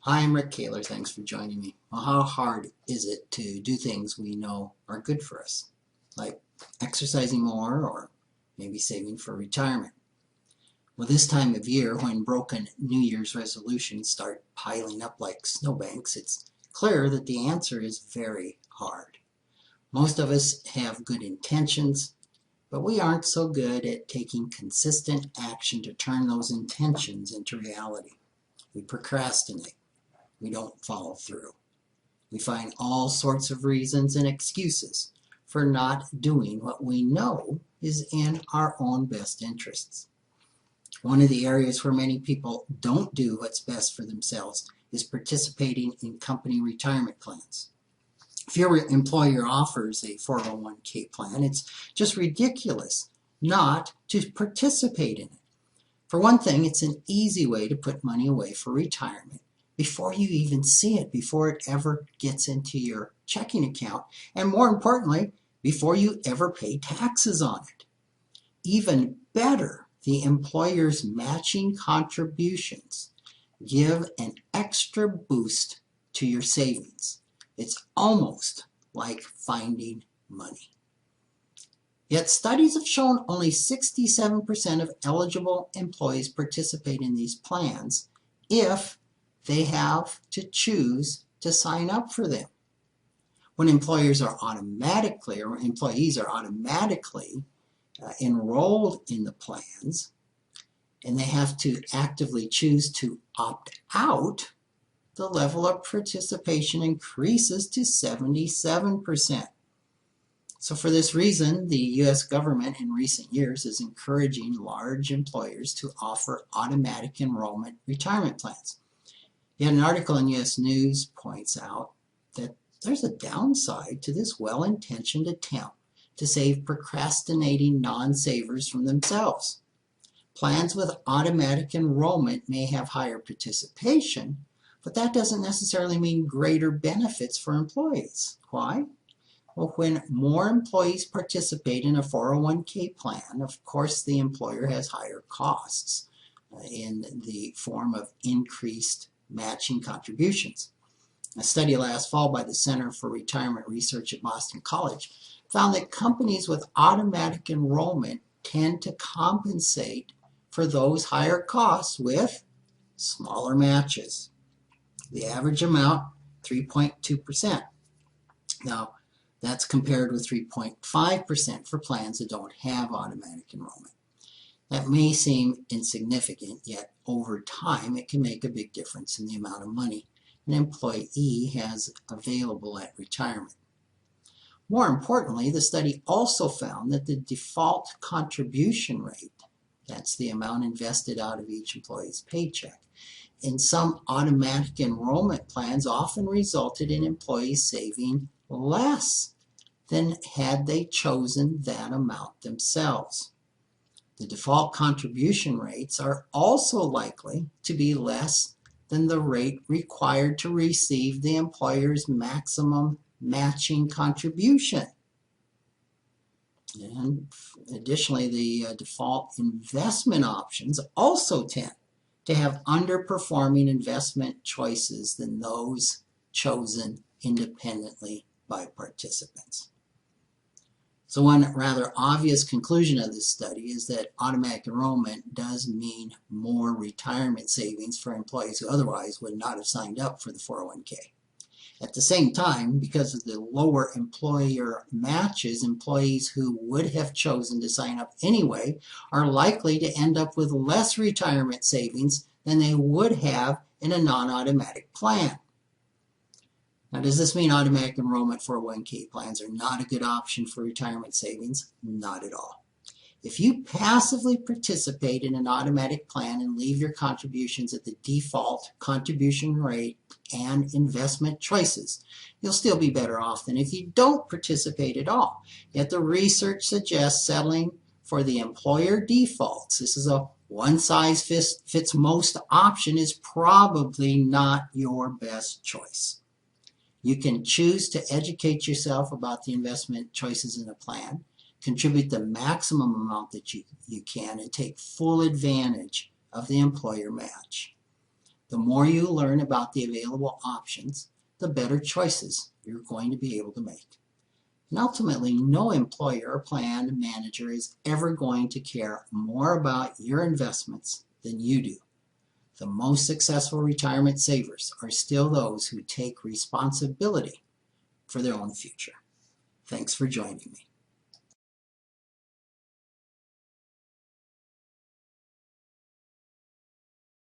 Hi, I'm Rick Kaler. Thanks for joining me. Well, how hard is it to do things we know are good for us, like exercising more or maybe saving for retirement? Well, this time of year, when broken New Year's resolutions start piling up like snowbanks, it's clear that the answer is very hard. Most of us have good intentions, but we aren't so good at taking consistent action to turn those intentions into reality. We procrastinate. We don't follow through. We find all sorts of reasons and excuses for not doing what we know is in our own best interests. One of the areas where many people don't do what's best for themselves is participating in company retirement plans. If your employer offers a 401k plan, it's just ridiculous not to participate in it. For one thing, it's an easy way to put money away for retirement before you even see it, before it ever gets into your checking account, and more importantly, before you ever pay taxes on it. Even better, the employer's matching contributions give an extra boost to your savings. It's almost like finding money. Yet studies have shown only 67% of eligible employees participate in these plans if they have to choose to sign up for them. When employees are automatically enrolled in the plans and they have to actively choose to opt out, the level of participation increases to 77%. So for this reason, the U.S. government in recent years is encouraging large employers to offer automatic enrollment retirement plans. Yet an article in U.S. News points out that there's a downside to this well-intentioned attempt to save procrastinating non-savers from themselves. Plans with automatic enrollment may have higher participation, but that doesn't necessarily mean greater benefits for employees. Why? Well, when more employees participate in a 401k plan, of course the employer has higher costs in the form of increased matching contributions. A study last fall by the Center for Retirement Research at Boston College found that companies with automatic enrollment tend to compensate for those higher costs with smaller matches. The average amount, 3.2%. Now, that's compared with 3.5% for plans that don't have automatic enrollment. That may seem insignificant, yet over time it can make a big difference in the amount of money an employee has available at retirement. More importantly, the study also found that the default contribution rate, that's the amount invested out of each employee's paycheck, in some automatic enrollment plans often resulted in employees saving less than had they chosen that amount themselves. The default contribution rates are also likely to be less than the rate required to receive the employer's maximum matching contribution. And additionally, the default investment options also tend to have underperforming investment choices than those chosen independently by participants. So one rather obvious conclusion of this study is that automatic enrollment does mean more retirement savings for employees who otherwise would not have signed up for the 401k. At the same time, because of the lower employer matches, employees who would have chosen to sign up anyway are likely to end up with less retirement savings than they would have in a non-automatic plan. Now, does this mean automatic enrollment 401k plans are not a good option for retirement savings? Not at all. If you passively participate in an automatic plan and leave your contributions at the default contribution rate and investment choices, you'll still be better off than if you don't participate at all. Yet the research suggests settling for the employer defaults, this is a one-size-fits-most option, is probably not your best choice. You can choose to educate yourself about the investment choices in a plan, contribute the maximum amount that you can, and take full advantage of the employer match. The more you learn about the available options, the better choices you're going to be able to make. And ultimately, no employer or plan manager is ever going to care more about your investments than you do. The most successful retirement savers are still those who take responsibility for their own future. Thanks for joining me.